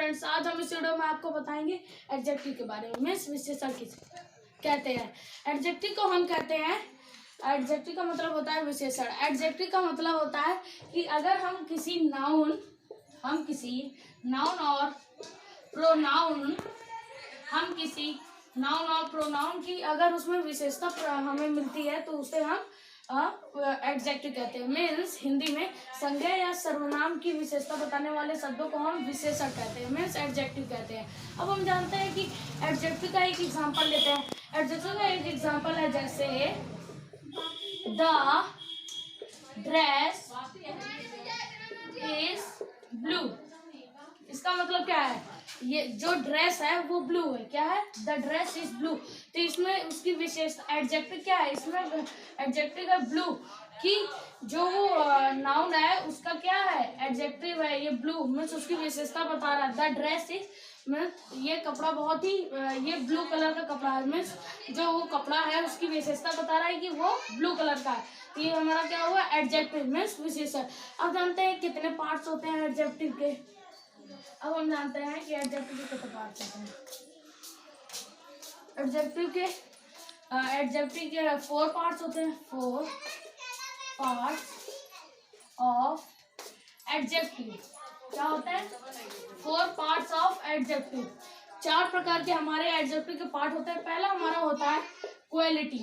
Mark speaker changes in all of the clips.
Speaker 1: Friends, आज हम इस वीडियो में आपको बताएंगे एडजेक्टिव के बारे में। मीन्स विशेषण किसे कहते हैं। एडजेक्टिव को हम कहते हैं, एडजेक्टिव का मतलब होता है विशेषण। एडजेक्टिव का मतलब होता है कि अगर हम किसी नाउन और प्रोनाउन की अगर उसमें विशेषता हमें मिलती है तो उसे हम एडजेक्टिव कहते हैं। मीन्स हिंदी में संज्ञा या सर्वनाम की विशेषता बताने वाले शब्दों को हम विशेषण कहते हैं, मीन्स एडजेक्टिव कहते हैं। अब हम जानते हैं कि एडजेक्टिव का एक एग्जांपल लेते हैं। एडजेक्टिव का एक एग्जांपल है जैसे द ड्रेस इज ब्लू। इसका मतलब क्या है? ये जो ड्रेस है वो ब्लू है। क्या है? The dress is blue. तो इसमें उसकी विशेषता एडजेक्टिव क्या है? इसमें एडजेक्टिव है ब्लू कि जो नाउन है उसका क्या है? एडजेक्टिव है ये ब्लू, मीन्स उसकी विशेषता बता रहा है। द ड्रेस इज मीन्स ये कपड़ा बहुत ही ये ब्लू कलर का कपड़ा है, मीन्स जो वो कपड़ा है उसकी विशेषता बता रहा है कि वो ब्लू कलर का है। तो ये हमारा क्या हुआ? एडजेक्टिव मीन्स विशेषण। अब जानते हैं कितने पार्ट्स होते हैं एडजेक्टिव के। अब हम जानते हैं कि एडजेक्टिव के कितने पार्ट्स होते हैं। एडजेक्टिव के 4 पार्ट्स होते हैं। 4 पार्ट्स ऑफ एडजेक्टिव। क्या होता है? 4 पार्ट्स ऑफ एडजेक्टिव। 4 प्रकार के हमारे एडजेक्टिव के पार्ट होते हैं। पहला हमारा होता है क्वालिटी।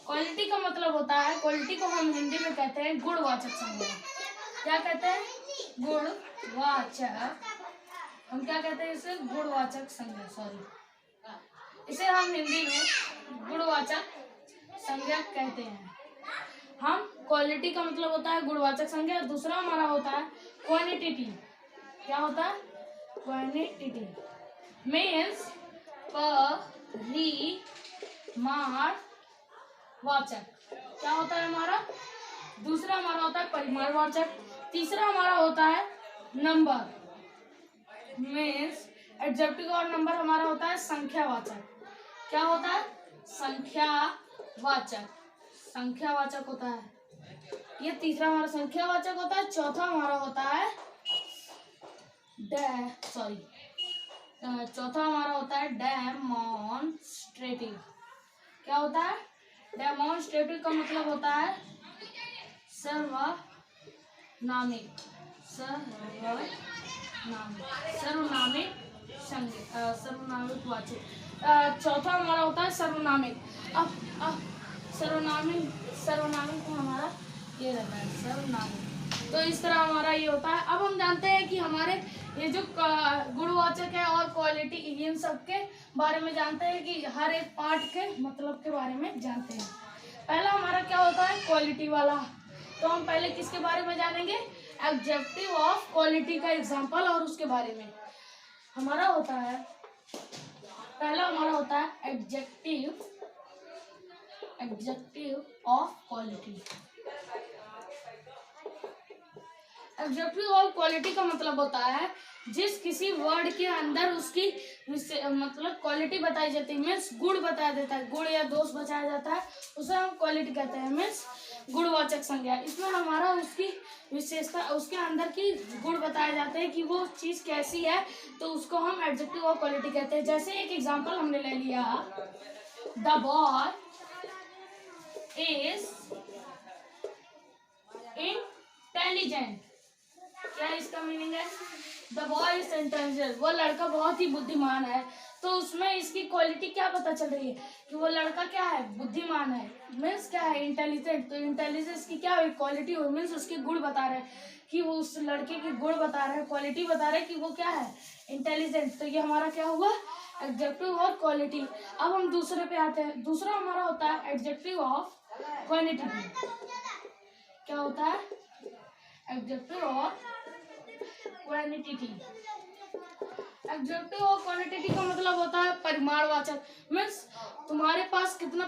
Speaker 1: क्वालिटी का मतलब होता है, क्वालिटी को हम हिंदी में कहते हैं गुणवाचक संज्ञा। क्या कहते हैं? गुणवाचक। हम क्या कहते हैं इसे? गुणवाचक संज्ञा। इसे हम हिंदी में गुणवाचक संज्ञा कहते हैं। हम क्वालिटी का मतलब होता है गुणवाचक संज्ञा। दूसरा हमारा होता है क्वांटिटी। क्या होता है? क्वांटिटी मीन्स परिमाणवाचक। क्या होता है हमारा? दूसरा हमारा होता है परिमाणवाचक। तीसरा हमारा होता है नंबर, मीन्स एडजेक्टिव और नंबर हमारा होता है संख्यावाचक। क्या होता है? संख्यावाचक। संख्यावाचक होता है ये। तीसरा हमारा संख्यावाचक होता है। चौथा हमारा होता है चौथा हमारा होता है डेमोन्स्ट्रेटिव। क्या होता है? डेमोन्स्ट्रेटिव का मतलब होता है सर्वनामिक वाचक। चौथा हमारा होता है सर्वनामिक। अब सर्वनामिक हमारा ये रहता है सर्वनामिक। तो इस तरह हमारा ये होता है। अब हम जानते हैं कि हमारे ये जो गुणवाचक है और क्वालिटी, इन सब के बारे में जानते हैं कि हर एक पार्ट के मतलब के बारे में जानते हैं। पहला हमारा क्या होता है? क्वालिटी वाला। तो हम पहले किसके बारे में जानेंगे? एडजेक्टिव ऑफ क्वालिटी का एग्जांपल और उसके बारे में हमारा होता है। पहला हमारा होता है adjective of quality. Adjective of quality का मतलब होता है जिस किसी वर्ड के अंदर उसकी मतलब क्वालिटी बताई जाती है, मीन्स गुण बताया देता है, गुण या दोष बताया जाता है, उसे हम क्वालिटी कहते हैं, मीन्स गुणवाचक संज्ञा। इसमें हमारा उसकी विशेषता, उसके अंदर की गुण बताए जाते हैं कि वो चीज कैसी है, तो उसको हम एडजेक्टिव ऑफ क्वालिटी कहते हैं। जैसे एक एग्जांपल हमने ले लिया, द बॉय इज इंटेलिजेंट। क्या इसका मीनिंग है? The boy is intelligent. वो लड़का बहुत ही बुद्धिमान है। तो उसमें इसकी क्वालिटी क्या पता चल रही है कि वो लड़का क्या है? बुद्धिमान है। मीन्स क्या है? इंटेलिजेंट। तो इंटेलिजेंस की क्या हुई? क्वालिटी हुई, मीन्स उसके गुण बता रहे हैं कि वो उस लड़के के गुण बता रहे हैं, क्वालिटी बता रहे हैं कि वो क्या है? इंटेलिजेंट। तो ये हमारा क्या हुआ? एडजेक्टिव और क्वालिटी। अब हम दूसरे पे आते हैं। दूसरा हमारा होता है एडजेक्टिव ऑफ क्वांटिटी। क्या होता है? Adjective of quantity. Adjective of quantity का मतलब होता है परिमाणवाचक। मीन्स तुम्हारे पास कितना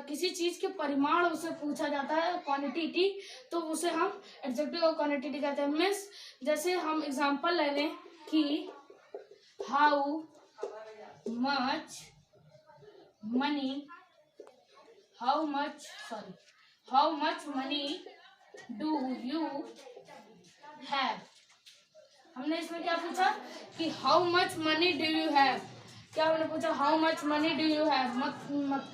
Speaker 1: किसी चीज के परिमाण उसे पूछा जाता है, क्वांटिटी, तो उसे हम एडजेक्टिव ऑफ क्वांटिटी कहते हैं। मीन्स जैसे हम एग्जांपल ले लें कि how much money do you have. हमने इसमें क्या पूछा कि how much money do you have, क्या हमने पूछा how much money do you have,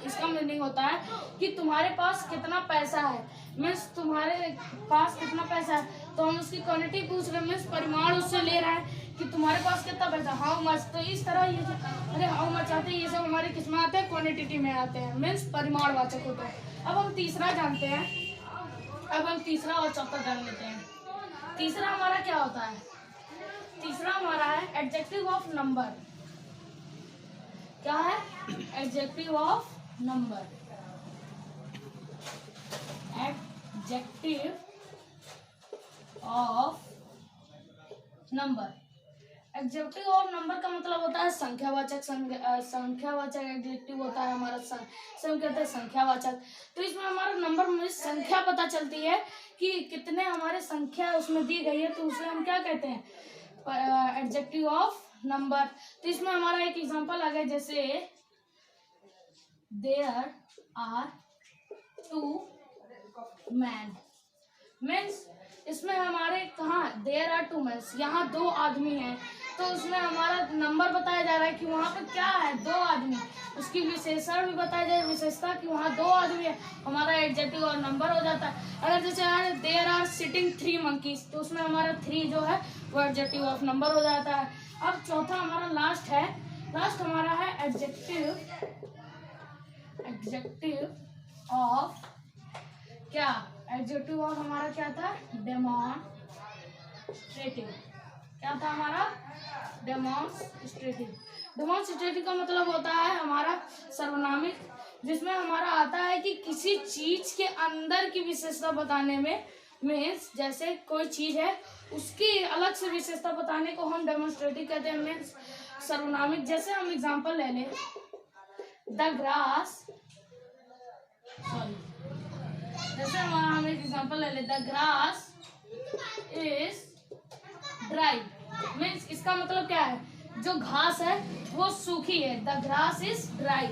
Speaker 1: इसका मीनिंग होता है कि तुम्हारे पास कितना पैसा है, मीन्स तुम्हारे पास कितना पैसा है, तो हम उसकी क्वांटिटी पूछ रहे हैं, मीन्स परिमाण उससे ले रहे हैं कि तुम्हारे पास कितना पैसा, हाउ मच। तो इस तरह ये अरे हाउ मच आते हैं, ये सब हमारे किस में आते हैं, क्वांटिटी में आते हैं, मीन्स परिमाणवाचक होते हैं। अब हम तीसरा जानते हैं, अब हम तीसरा और चौथा जान लेते हैं। तीसरा हमारा क्या होता है, तीसरा हमारा है एडजेक्टिव ऑफ नंबर। क्या है, adjective of number, adjective of number. Adjective of number का मतलब होता है संख्यावाचक, संख्यावाचक एडजेक्टिव होता है हमारा, सब कहते हैं संख्यावाचक। तो इसमें हमारा नंबर में संख्या पता चलती है कि कितने हमारे संख्या उसमें दी गई है, तो उसे हम क्या कहते हैं, एडजेक्टिव ऑफ नंबर। तो इसमें हमारा एक एग्जांपल आ गया, जैसे देयर आर 2 मैन, मीन्स इसमें हमारे कहाँ देयर आर 2 मैन, यहाँ 2 आदमी हैं, तो उसमें हमारा नंबर बताया जा रहा है कि वहाँ पे क्या है, 2 आदमी, उसकी विशेषण भी बताया जाए, विशेषता कि वहाँ 2 आदमी है, हमारा एडजेक्टिव और नंबर हो जाता है। अगर जैसे देयर आर सिटिंग 3 मंकीज, तो उसमें हमारा 3 जो है वो एडजेक्टिव ऑफ नंबर हो जाता है। अब चौथा हमारा लास्ट है, लास्ट हमारा है एडजेक्टिव ऑफ क्या, एडजेक्टिव ऑफ हमारा क्या था, डेमोन्स्ट्रेटिव। क्या था हमारा, डेमोन्स्ट्रेटिव। डेमोन्स्ट्रेटिव का मतलब होता है हमारा सर्वनामिक, जिसमें हमारा आता है कि किसी चीज के अंदर की विशेषता बताने में, मीन्स जैसे कोई चीज है उसकी अलग से विशेषता बताने को हम डेमोन्स्ट्रेटिव कहते हैं, मीन्स सर्वनामिक। जैसे हम एग्जांपल ले लें, द ग्रास, सॉरी, जैसे हम एक एग्जांपल ले लें, the grass is dry, means इसका मतलब क्या है, जो घास है वो सूखी है, the grass is dry,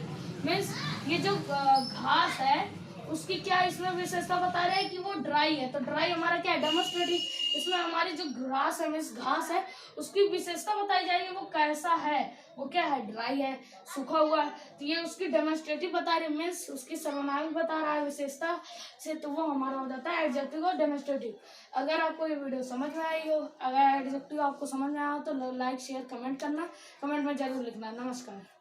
Speaker 1: means ये जो घास है उसकी क्या इसमें विशेषता बता रहे हैं कि वो ड्राई है, तो ड्राई हमारा क्या है, डेमोन्स्ट्रेटिव। इसमें हमारी जो ग्रास है, मीन्स घास है, उसकी विशेषता बताई जाएगी, वो कैसा है, वो क्या है, ड्राई है, सूखा हुआ है, तो ये उसकी डेमोन्स्ट्रेटिव बता रहे, मीन्स उसकी सर्वनामिक बता रहा है विशेषता से, तो वो हमारा हो जाता है एडजेक्टिव और डेमोन्स्ट्रेटिव। अगर आपको ये वीडियो समझ में आई हो, अगर एडजेक्टिव आपको समझ में आया हो तो लाइक शेयर कमेंट करना, कमेंट में जरूर लिखना। नमस्कार।